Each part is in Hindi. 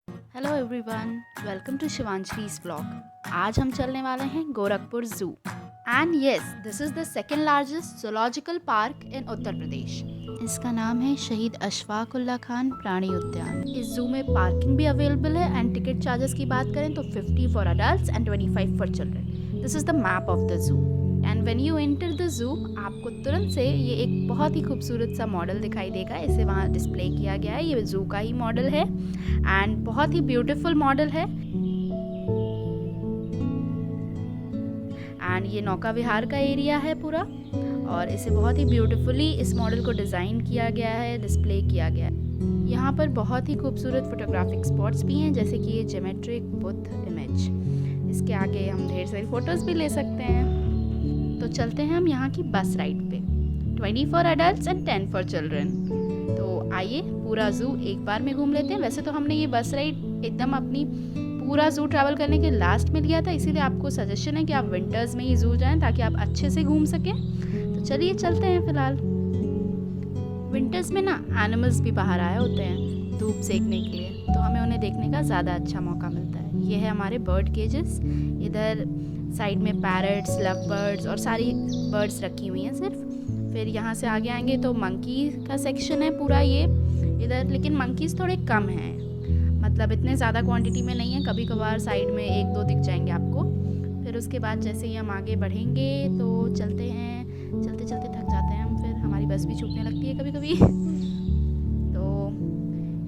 Hello everyone, welcome to Shivanjali's vlog. आज हम चलने वाले हैं Gorakhpur zoo. And yes, this is the second largest zoological park in Uttar Pradesh. इसका नाम है शहीद अशफाक उल्लाह खान प्राणी उद्यान। इस जू में पार्किंग भी अवेलेबल है एंड टिकट चार्जेस की बात करें तो 50 for adults and 25 for children. This is the map of the zoo and when you enter the zoo आपको तुरंत से ये एक बहुत ही खूबसूरत सा मॉडल दिखाई देगा। इसे वहाँ डिस्प्ले किया गया है, ये जू का ही मॉडल है एंड बहुत ही ब्यूटीफुल मॉडल है। एंड ये नौका विहार का एरिया है पूरा और इसे बहुत ही ब्यूटीफुली इस मॉडल को डिज़ाइन किया गया है, डिस्प्ले किया गया है। यहाँ पर बहुत ही खूबसूरत फोटोग्राफिक स्पॉट्स भी हैं, जैसे कि ये ज्योमेट्रिक बुद्ध इमेज। इसके आगे हम ढेर सारी फ़ोटोज़ भी ले सकते हैं। तो चलते हैं हम यहाँ की बस राइड पे। 20 for adults and 10 for children. तो आइए पूरा ज़ू एक बार में घूम लेते हैं। वैसे तो हमने ये बस राइड एकदम अपनी पूरा ज़ू ट्रैवल करने के लास्ट में लिया था, इसीलिए आपको सजेशन है कि आप विंटर्स में ही ज़ू जाएं ताकि आप अच्छे से घूम सकें। तो चलिए चलते हैं। फ़िलहाल विंटर्स में ना एनिमल्स भी बाहर आए होते हैं धूप सेकने के लिए, तो हमें उन्हें देखने का ज़्यादा अच्छा मौका मिलता है। ये है हमारे बर्ड केजेस। इधर साइड में पैरट्स, लव बर्ड्स और सारी बर्ड्स रखी हुई हैं सिर्फ। फिर यहाँ से आगे आएंगे तो मंकी का सेक्शन है पूरा ये इधर, लेकिन मंकीज़ थोड़े कम हैं, मतलब इतने ज़्यादा क्वांटिटी में नहीं है। कभी कभार साइड में एक दो दिख जाएंगे आपको। फिर उसके बाद जैसे ही हम आगे बढ़ेंगे तो चलते हैं, चलते चलते थक जाते हैं हम, फिर हमारी बस भी छूटने लगती है कभी कभी। तो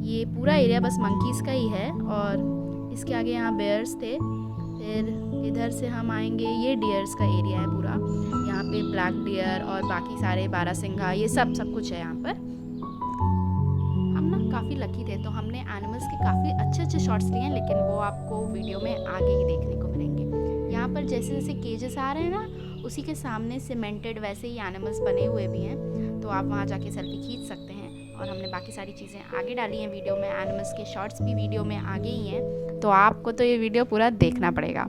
ये पूरा एरिया बस मंकीज़ का ही है और इसके आगे यहाँ बेयर्स थे। फिर इधर से हम आएंगे, ये डियर्स का एरिया है पूरा। यहाँ पे ब्लैक डियर और बाकी सारे बारहसिंघा ये सब कुछ है यहाँ पर। हम ना काफ़ी लकी थे, तो हमने एनिमल्स के काफ़ी अच्छे अच्छे शॉट्स लिए हैं, लेकिन वो आपको वीडियो में आगे ही देखने को मिलेंगे। यहाँ पर जैसे जैसे केजेस आ रहे हैं ना, उसी के सामने सीमेंटेड वैसे ही एनिमल्स बने हुए भी हैं, तो आप वहाँ जाके सेल्फी खींच सकते हैं। और हमने बाकी सारी चीज़ें आगे डाली हैं वीडियो में, एनिमल्स के शॉट्स भी वीडियो में आगे ही हैं, तो आपको तो ये वीडियो पूरा देखना पड़ेगा।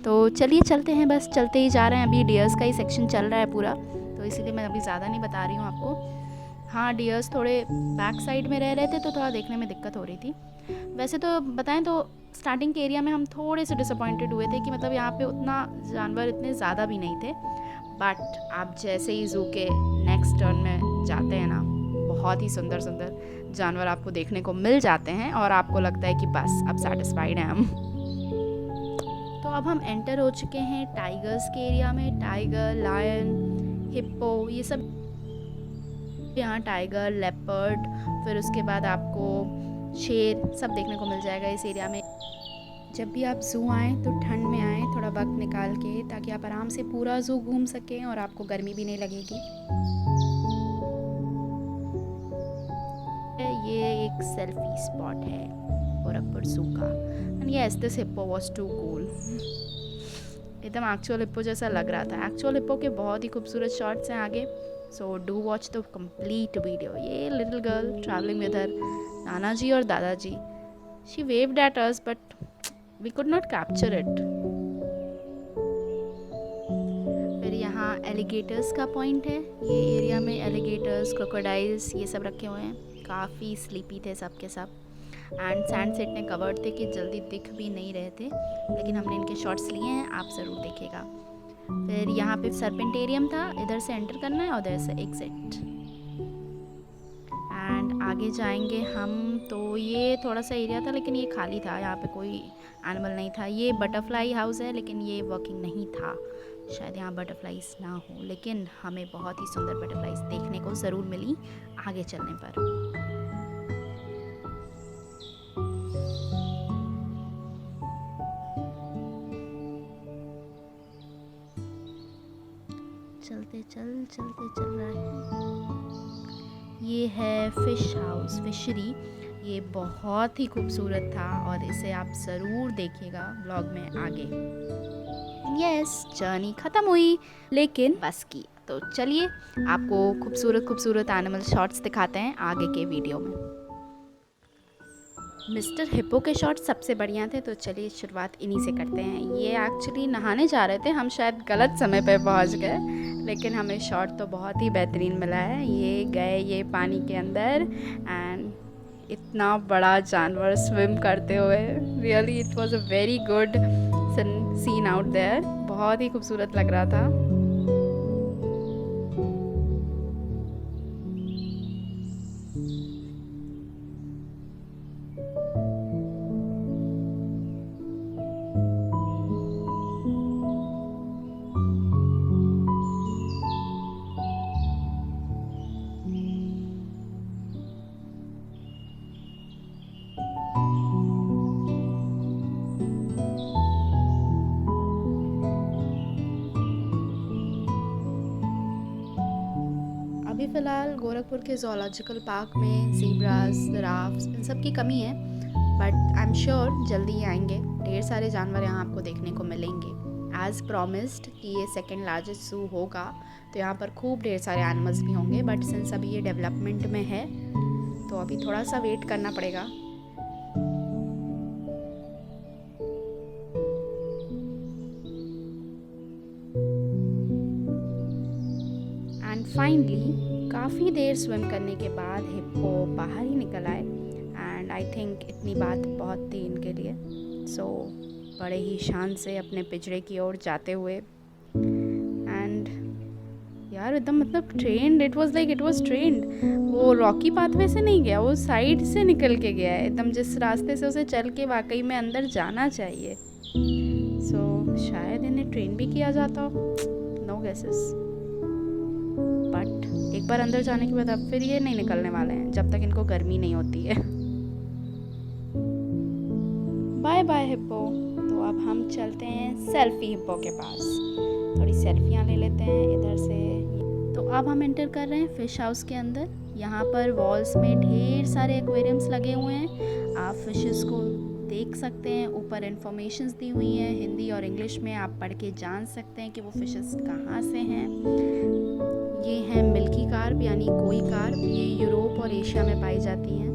तो चलिए चलते हैं, बस चलते ही जा रहे हैं। अभी डियर्स का ही सेक्शन चल रहा है पूरा, तो इसीलिए मैं अभी ज़्यादा नहीं बता रही हूँ आपको। हाँ, डियर्स थोड़े बैक साइड में रह रहे थे, तो थोड़ा देखने में दिक्कत हो रही थी। वैसे तो बताएं तो स्टार्टिंग के एरिया में हम थोड़े से डिसअपॉइंटेड हुए थे कि मतलब यहाँ पे उतना जानवर इतने ज़्यादा भी नहीं थे, बट आप जैसे ही ज़ू के नेक्स्ट टर्न में जाते हैं ना, बहुत ही सुंदर सुंदर जानवर आपको देखने को मिल जाते हैं और आपको लगता है कि बस अब सेटिस्फाइड हैं हम। तो अब हम एंटर हो चुके हैं टाइगर्स के एरिया में। टाइगर, लायन, हिप्पो, ये सब यहाँ टाइगर, लेपर्ड, फिर उसके बाद आपको शेर सब देखने को मिल जाएगा इस एरिया में। जब भी आप ज़ू आएँ तो ठंड में आएँ, थोड़ा वक्त निकाल के, ताकि आप आराम से पूरा ज़ू घूम सकें और आपको गर्मी भी नहीं लगेगी। ये एक सेल्फी स्पॉट है गोरखपुर ज़ू का। And yes, this hippo was too cool. एकदम एक्चुअल हिप्पो जैसा लग रहा था। एक्चुअल हिप्पो के बहुत ही खूबसूरत शॉट्स हैं आगे, so do watch the complete video. ये little girl travelling with her नाना जी और दादाजी, she waved at us but we could not capture it. फिर यहाँ एलिगेटर्स का पॉइंट है। ये एरिया में एलिगेटर्स, क्रोकोडाइल्स ये सब रखे हुए हैं। काफ़ी स्लीपी थे सब के सब एंड सैंड सेट ने कवर्ड थे कि जल्दी दिख भी नहीं रहे थे, लेकिन हमने इनके शॉट्स लिए हैं, आप ज़रूर देखिएगा। फिर यहाँ पे सर्पेंटेरियम था, इधर से एंटर करना है और उधर से एग्जिट। एंड आगे जाएंगे हम, तो ये थोड़ा सा एरिया था लेकिन ये खाली था, यहाँ पे कोई एनिमल नहीं था। ये बटरफ्लाई हाउस है लेकिन ये वर्किंग नहीं था, शायद यहाँ बटरफ्लाइज ना हो, लेकिन हमें बहुत ही सुंदर बटरफ्लाइज देखने को ज़रूर मिली आगे चलने पर। चलते चल रहा है। ये है फिश हाउस, फिशरी। ये बहुत ही खूबसूरत था और इसे आप ज़रूर देखिएगा व्लॉग में आगे। यस, जर्नी ख़त्म हुई लेकिन बस की। तो चलिए आपको खूबसूरत खूबसूरत एनिमल शॉट्स दिखाते हैं आगे के वीडियो में। मिस्टर हिप्पो के शॉट सबसे बढ़िया थे, तो चलिए शुरुआत इन्हीं से करते हैं। ये एक्चुअली नहाने जा रहे थे, हम शायद गलत समय पे पहुंच गए, लेकिन हमें शॉट तो बहुत ही बेहतरीन मिला है। ये गए ये पानी के अंदर एंड इतना बड़ा जानवर स्विम करते हुए। Really it was a very good scene out there. बहुत ही खूबसूरत लग रहा था। अभी फ़िलहाल गोरखपुर के ज़ूलॉजिकल पार्क में ज़ीब्रास, जिराफ्स इन सब की कमी है, बट आई एम श्योर जल्दी ही आएंगे। ढेर सारे जानवर यहाँ आपको देखने को मिलेंगे। एज़ प्रॉमिस्ड कि ये सेकेंड लार्जेस्ट ज़ू होगा, तो यहाँ पर खूब ढेर सारे एनिमल्स भी होंगे, बट सिंस अभी ये डेवलपमेंट में है तो अभी थोड़ा सा वेट करना पड़ेगा। एंड फाइनली काफ़ी देर स्विम करने के बाद हिप्पो बाहर ही निकल आए। एंड आई थिंक इतनी बात बहुत थी इनके लिए। सो बड़े ही शान से अपने पिंजरे की ओर जाते हुए, एंड यार एकदम मतलब ट्रेंड, इट वाज ट्रेंड। वो रॉकी पाथवे से नहीं गया, वो साइड से निकल के गया है एकदम, जिस रास्ते से उसे चल के वाकई में अंदर जाना चाहिए। सो शायद इन्हें ट्रेन भी किया जाता हो, नो गेसेस। बट एक बार अंदर जाने के बाद अब फिर ये नहीं निकलने वाले हैं जब तक इनको गर्मी नहीं होती है। Bye bye hippo. तो अब हम चलते हैं सेल्फी हिप्पो के पास, थोड़ी सेल्फियाँ ले लेते हैं इधर से। तो अब हम एंटर कर रहे हैं फ़िश हाउस के अंदर। यहाँ पर वॉल्स में ढेर सारे एक्वेरियम्स लगे हुए हैं, आप फिशेस को देख सकते हैं। ऊपर इन्फॉर्मेशंस दी हुई हैं हिंदी और इंग्लिश में, आप पढ़ के जान सकते हैं कि वो फिशेस कहाँ से हैं। ये है मिल्की कार्प यानी कोई कार्प, ये यूरोप और एशिया में पाई जाती हैं।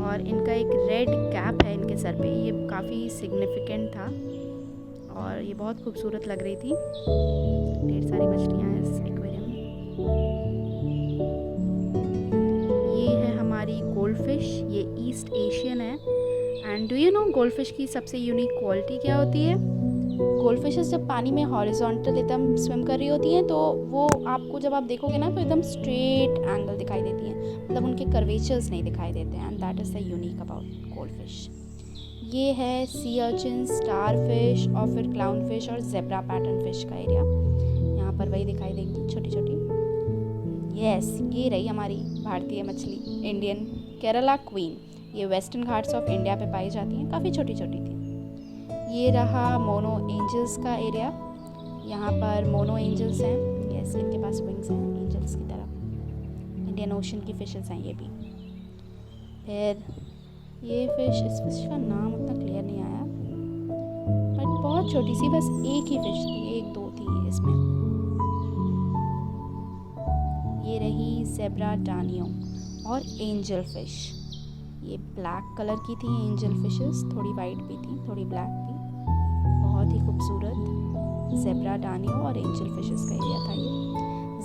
और इनका एक रेड कैप है इनके सर पे, ये काफ़ी सिग्निफिकेंट था और ये बहुत खूबसूरत लग रही थी। ढेर सारी मछलियाँ हैं इस एक्वेरियम में। ये है हमारी गोल्ड फिश, ये ईस्ट एशियन है। And do you know gold fish की सबसे यूनिक क्वालिटी क्या होती है? गोल्ड फिशेस जब पानी में हॉरिजॉन्टल एकदम स्विम कर रही होती हैं तो वो आपको जब आप देखोगे ना तो एकदम स्ट्रेट एंगल दिखाई देती हैं, मतलब उनके कर्वेचर्स नहीं दिखाई देते हैं। And that is the unique about gold fish. ये है सी अर्चिन, स्टार फिश और फिर क्लाउन फिश और जेब्रा पैटर्न फिश का एरिया। यहाँ पर वही दिखाई देंगी छोटी छोटी। यस, ये रही हमारी भारतीय मछली, इंडियन केरला क्वीन। ये वेस्टर्न घाट्स ऑफ इंडिया पे पाई जाती हैं, काफ़ी छोटी छोटी थी। ये रहा मोनो एंजल्स का एरिया, यहाँ पर मोनो एंजल्स हैं। यस, इनके पास विंग्स हैं एंजल्स की तरह। इंडियन ओशन की फिशेस हैं ये भी। फिर ये फिश, इस फिश का नाम उतना क्लियर नहीं आया, बट बहुत छोटी सी, बस एक ही फिश थी, एक दो थी इसमें। ये रही जेब्रा डानियो और एंजल फिश। ये ब्लैक कलर की थी एंजल फिशेस, थोड़ी वाइट भी थी, थोड़ी ब्लैक भी। बहुत ही खूबसूरत जेब्रा डानियो और एंजल फिशेस का एरिया था ये।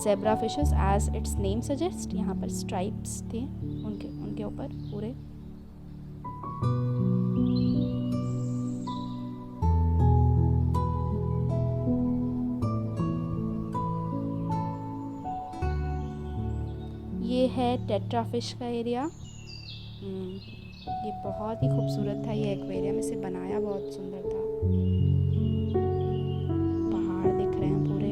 Zebra fishes as its name suggest, यहाँ पर स्ट्राइप्स थे उनके ऊपर पूरे। ये है टेट्रा फिश का एरिया। ये बहुत ही खूबसूरत था ये एक्वेरियम, इसे बनाया बहुत सुंदर था। पहाड़ दिख रहे हैं पूरे।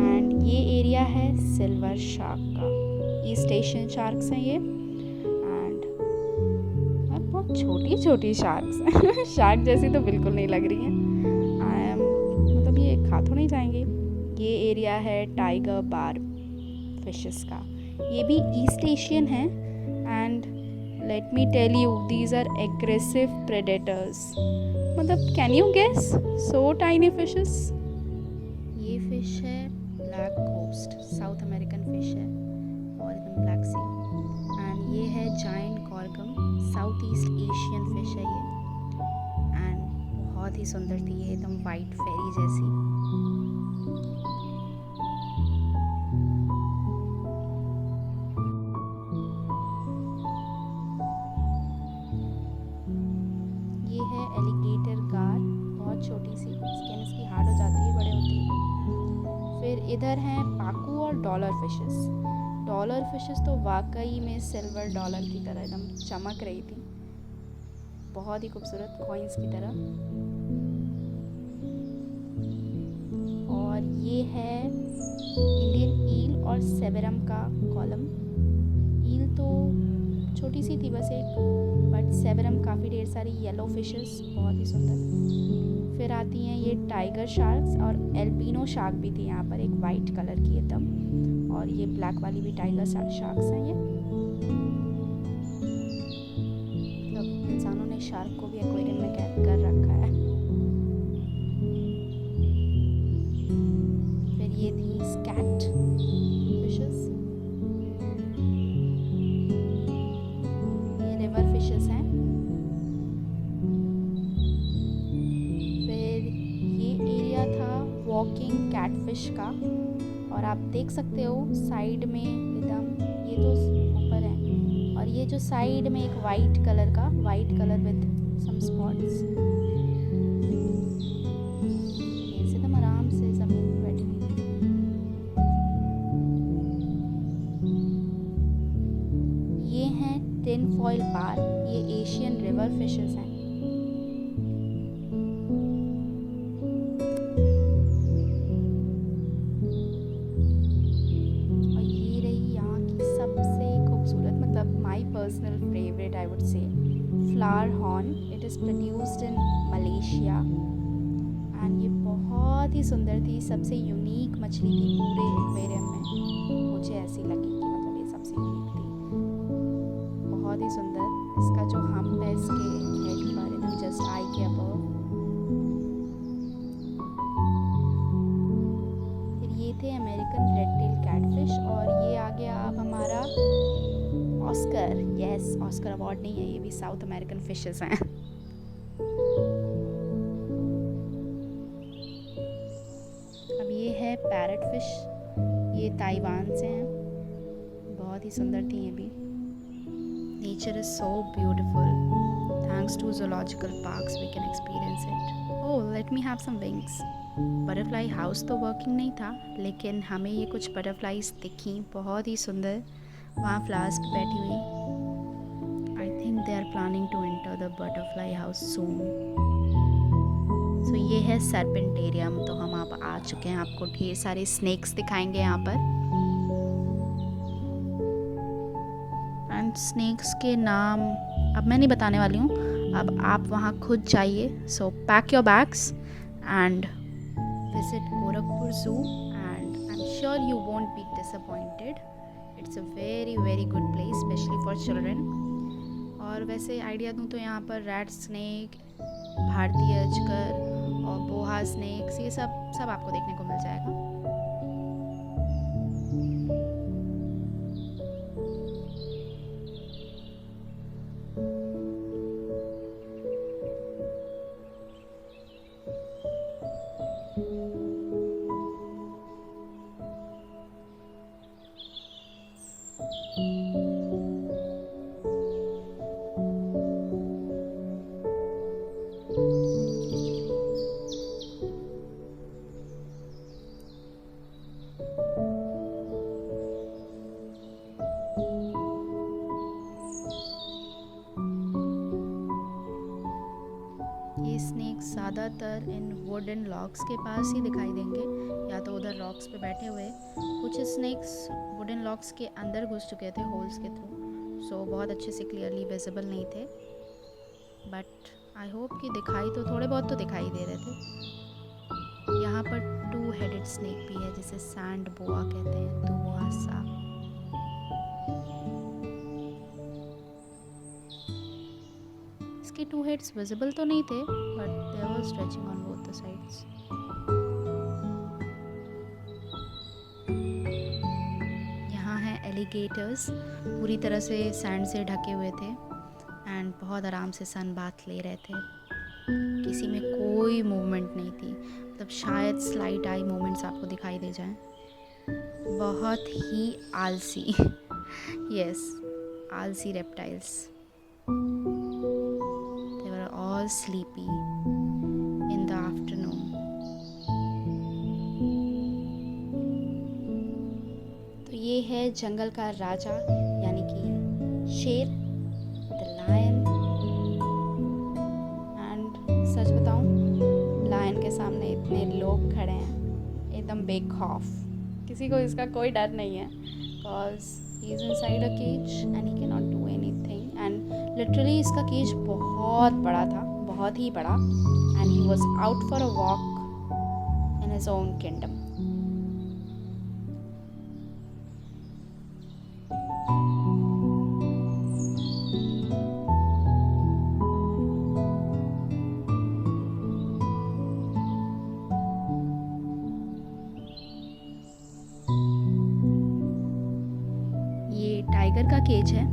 एंड ये एरिया है सिल्वर शार्क का, ईस्ट एशियन शार्क्स हैं ये। एंड बहुत छोटी छोटी शार्क्स हैं शार्क जैसी तो बिल्कुल नहीं लग रही हैं। मतलब ये खा तो नहीं जाएंगे। ये एरिया है टाइगर बार्ब फिशेस का, ये भी ईस्ट एशियन है। And let me tell you, these are aggressive predators. मतलब can you guess, so tiny fishes. ये फिश है black ghost, South American fish है और एकदम ब्लैक सी। एंड ये है giant gourami, South East Asian fish है ये। एंड बहुत ही सुंदर थी ये, एकदम वाइट फेरी जैसी। है एलिगेटर गार, बहुत छोटी सी, स्किन इसकी हार्ड हो जाती है बड़े होती है। फिर इधर हैं पाकू और डॉलर फिशेस। डॉलर फिशेस तो वाकई में सिल्वर डॉलर की तरह एकदम चमक रही थी, बहुत ही खूबसूरत कॉइन्स की तरह। और ये है इंडियन ईल और सेवेरम का कॉलम। ईल तो छोटी सी थी बस एक, बट सेवेरम काफ़ी ढेर सारी येलो फिशेस, बहुत ही सुंदर। फिर आती हैं ये टाइगर शार्क्स, और एल्बिनो शार्क भी थी यहाँ पर, एक वाइट कलर की एकदम, और ये ब्लैक वाली भी टाइगर शार्क्स हैं। ये मतलब इंसानों ने शार्क को भी एक्वेरियम में कैद कर रखा है। फिर ये थी स्कैट फिशेस, ये रिवर फिशेस हैं। फिर ये एरिया था वॉकिंग कैटफिश का, और आप देख सकते हो साइड में एकदम, ये तो ऊपर है, और ये जो साइड में एक white colour with some spots, ऐसे एकदम आराम से ज़मीन पे बैठी हुई थी। ये हैं टिन फॉइल बार, ये एशियन रिवर फिशेस हैं। Personal favorite, I would say, flower horn. It is produced in Malaysia, and ये बहुत ही सुंदर थी, सबसे यूनिक मछली थी पूरे एक्वेरियम में, मुझे ऐसी लगी कि मतलब ये सबसे यूनिक थी, बहुत ही सुंदर। इसका जो हम्प है इसके हेड पर एकदम जस्ट आई के अबव। फिर ये थे अमेरिकन रेड टेल कैटफिश, और ये आ गया अब हमारा ऑस्कर। यस, ऑस्कर अवार्ड नहीं है, ये भी साउथ अमेरिकन फिशेस हैं। अब ये है पैरट फिश, ये ताइवान से हैं, बहुत ही सुंदर थी ये भी। Nature is so beautiful, thanks to zoological parks we can experience it. Oh, let me have some wings. Butterfly house तो वर्किंग नहीं था, लेकिन हमें ये कुछ बटरफ्लाइज दिखी, बहुत ही सुंदर, वहाँ फ्लावर्स पे बैठी हुई। I think they are planning to enter the butterfly house soon. So ये है सर्पेंटेरियम, तो हम आप आ चुके हैं, आपको ढेर सारे स्नेक्स दिखाएंगे यहाँ पर, एंड स्नेक्स के नाम अब मैं नहीं बताने वाली हूँ, अब आप वहाँ खुद जाइए। सो pack your bags and visit Gorakhpur Zoo, and I'm sure you won't be disappointed. It's a very good place, especially for children. और वैसे आइडिया दूँ तो यहाँ पर रैट स्नेक, भारतीय अजगर और बोहा स्नेक्स, ये सब आपको देखने को मिल जाएगा। ये स्नेक्स ज़्यादातर इन वुडन लॉक्स के पास ही दिखाई देंगे, या तो उधर रॉक्स पे बैठे हुए। कुछ स्नेक्स वुडन लॉक्स के अंदर घुस चुके थे होल्स के थ्रू, सो बहुत अच्छे से क्लियरली विजिबल नहीं थे, बट आई होप कि दिखाई तो थोड़े बहुत तो दिखाई दे रहे थे। यहाँ पर 2-headed स्नेक भी है, जिसे सैंड बोआ कहते हैं, दुआसा। इसके 2 heads विजिबल तो नहीं थे, but they were stretching on both the sides. यहाँ हैं एलिगेटर्स, पूरी तरह से सैंड से ढके हुए थे एंड बहुत आराम से सन बाथ ले रहे थे, किसी में कोई मूवमेंट नहीं थी, मतलब शायद स्लाइट आई मूवमेंट्स आपको दिखाई दे जाएं। बहुत ही आलसी यस, आलसी reptiles, they were all was sleepy in the afternoon. तो ये है जंगल का राजा यानी कि शेर, द लायन। एंड सच बताऊं, लायन के सामने इतने लोग खड़े हैं, एकदम बेखौफ, किसी को इसका कोई डर नहीं है, because he is inside a cage and he can not do anything. And literally इसका केज बहुत बड़ा था, बहुत ही बड़ा, and he was out for a walk in his own kingdom. ये टाइगर का केज है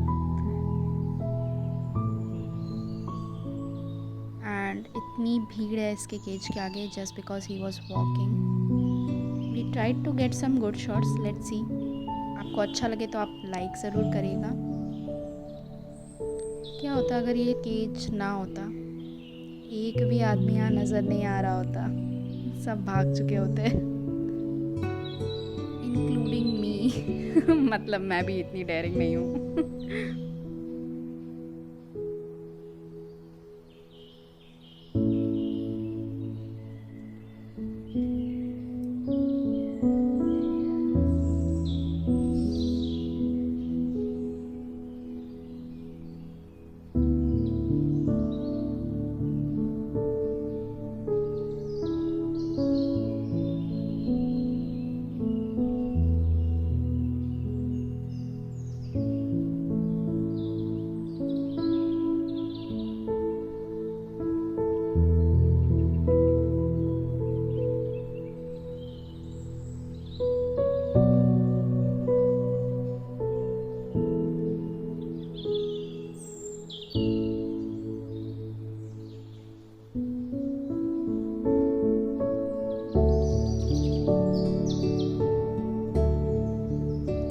एंड इतनी भीड़ है इसके केज के आगे just because he was walking. We tried to get some good shots, let's see. आपको अच्छा लगे तो आप लाइक ज़रूर करिएगा। क्या होता अगर ये केज ना होता, एक भी आदमी यहाँ नज़र नहीं आ रहा होता, सब भाग चुके होते, इंक्लूडिंग मी। मतलब मैं भी इतनी डेयरिंग नहीं हूँ।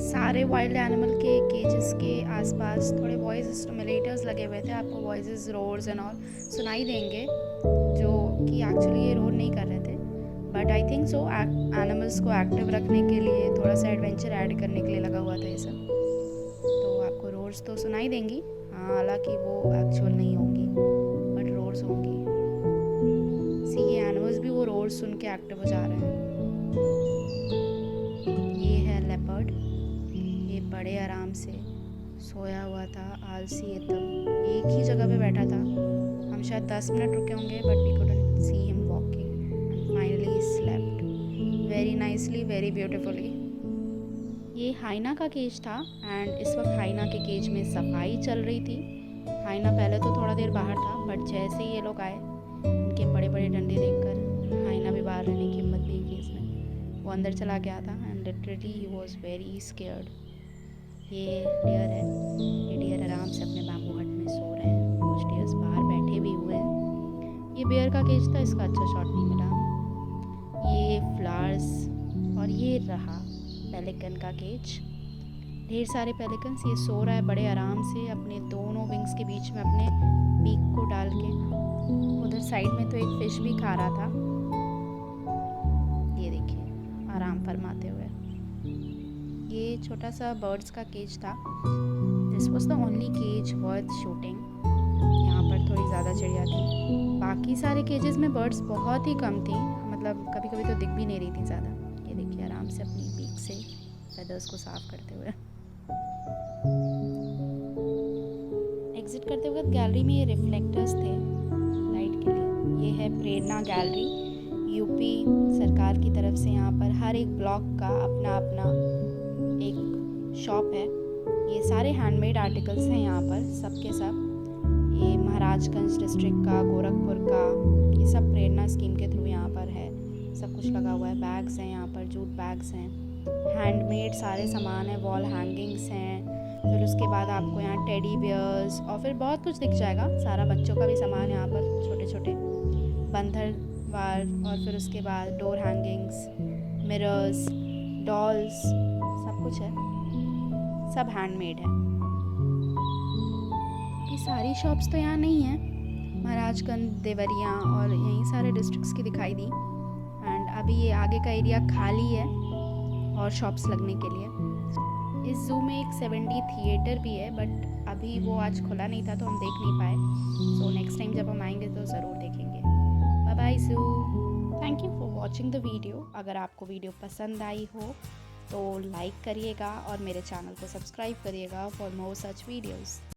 सारे वाइल्ड एनिमल के केजेस के आसपास थोड़े वॉइस स्टिमुलेटर्स लगे हुए थे, आपको वॉइसेस, रोर्स एंड ऑल सुनाई देंगे, जो कि एक्चुअली ये रोर नहीं कर रहे थे, but I think so animals को एक्टिव रखने के लिए, थोड़ा सा एडवेंचर ऐड करने के लिए लगा हुआ था ये सब। तो आपको रोर्स तो सुनाई देंगी, हाँ, हालांकि वो एक्चुअल नहीं होंगी, बट रोर्स होंगी। सी, ये एनिमल्स भी वो रोर्स सुन के एक्टिव हो जा रहे हैं। ये है लेपर्ड, ये बड़े आराम से सोया हुआ था, आलसी एकदम, एक ही जगह पे बैठा था। हम शायद 10 मिनट रुके होंगे, but we couldn't see him walking and finally he slept very nicely, very beautifully. ये हाइना का केज था एंड इस वक्त हाइना के केज में सफाई चल रही थी। हाइना पहले तो थोड़ा देर बाहर था, बट जैसे ही ये लोग आए, इनके बड़े बड़े डंडे देखकर हाइना भी बाहर रहने की हिम्मत नहीं की इसने, वो अंदर चला गया था and literally he was very scared. ये डियर है, ये डियर आराम से अपने बैम्बू हट में सो रहे हैं, कुछ डियर्स बाहर बैठे भी हुए हैं। ये बेयर का केज था, इसका अच्छा शॉट नहीं मिला। ये फ्लावर्स, और ये रहा पेलिकन का केज, ढेर सारे पेलिकन्स। ये सो रहा है बड़े आराम से अपने दोनों विंग्स के बीच में अपने बीक को डाल के। उधर साइड में तो एक फिश भी खा रहा था, ये देखिए आराम फरमाते हुए। ये छोटा सा बर्ड्स का केज था। This was the only cage worth shooting. यहाँ पर थोड़ी ज़्यादा चिड़िया थी, बाकी सारे केजेस में बर्ड्स बहुत ही कम थी, मतलब कभी कभी तो दिख भी नहीं रही थी ज़्यादा। ये देखिए आराम से अपनी बीक से फेदर्स को साफ करते हुए। एग्जिट करते वक्त गैलरी में ये रिफ्लेक्टर्स थे लाइट के लिए। ये है प्रेरणा गैलरी, यूपी सरकार की तरफ से यहाँ पर हर एक ब्लॉक का अपना अपना एक शॉप है। ये सारे हैंडमेड आर्टिकल्स हैं यहाँ पर, सब के सब। ये महाराजगंज डिस्ट्रिक्ट का, गोरखपुर का, ये सब प्रेरणा स्कीम के थ्रू यहाँ पर है, सब कुछ लगा हुआ है। बैग्स हैं यहाँ पर, जूट बैग्स हैं, हैंडमेड सारे सामान हैं, वॉल हैंगिंग्स हैं। फिर उसके बाद आपको यहाँ टेडी बियर्स और फिर बहुत कुछ दिख जाएगा, सारा बच्चों का भी सामान यहाँ पर, छोटे छोटे बंधर वार, और फिर उसके बाद डोर हैंगिंग्स, मिरर्स, डॉल्स, सब कुछ है, सब हैंडमेड है। ये सारी शॉप्स तो यहाँ नहीं हैं, महाराजगंज, देवरिया और यहीं सारे डिस्ट्रिक्ट्स की दिखाई दी। एंड अभी ये आगे का एरिया खाली है और शॉप्स लगने के लिए। इस ज़ू में एक 7D थिएटर भी है, बट अभी वो आज खुला नहीं था तो हम देख नहीं पाए। सो नेक्स्ट टाइम जब हम आएंगे तो ज़रूर देखेंगे। Bye bye zoo. Thank you for watching the video. अगर आपको वीडियो पसंद आई हो तो लाइक करिएगा और मेरे चैनल को सब्सक्राइब करिएगा फॉर मोर सच वीडियोज़।